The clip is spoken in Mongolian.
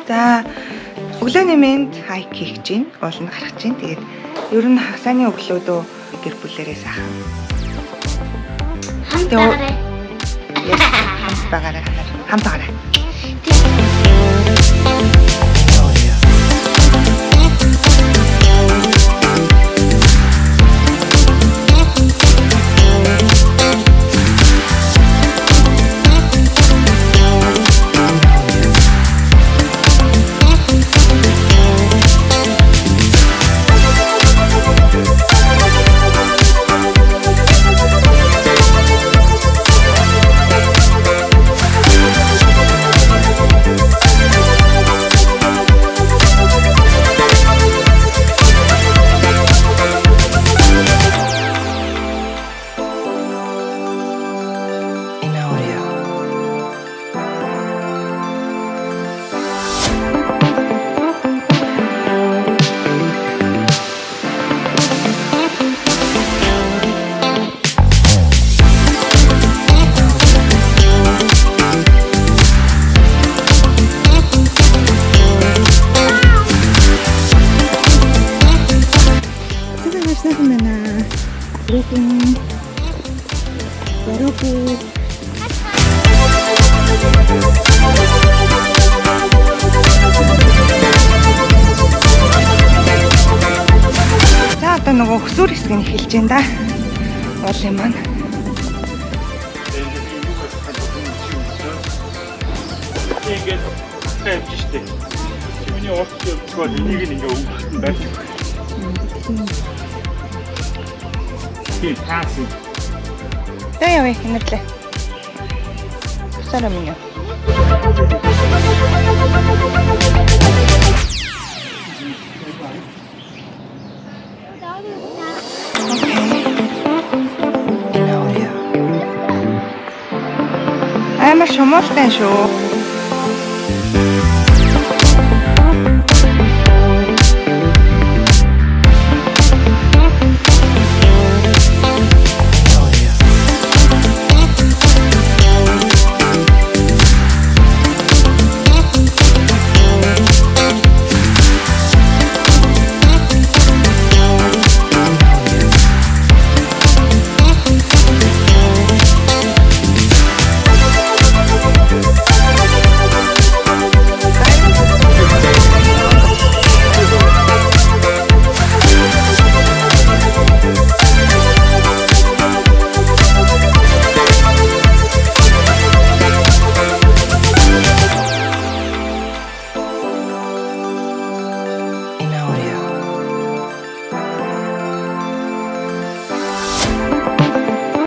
За өглөөний мэнд хайк хийх чинь, ууланд гарах чинь. Тэгээд ер нь хагасааны өглөөдөө гэр бүлээрээ сайхан. Хамт байгаарай. Хамт байгаарай. Хамт байгаарай. За одоо нөгөө хөсөр хэсэг нь эхэлж байна да. Уулын маань. Ингээд тавьж штэ. Чиний урт явуулаад энийг ингээ өвгөлтөнд барьж өгөх. Тийм таас. Тэ яваа хинэрлээ. Сарам минь. Амар шумуултай шүү.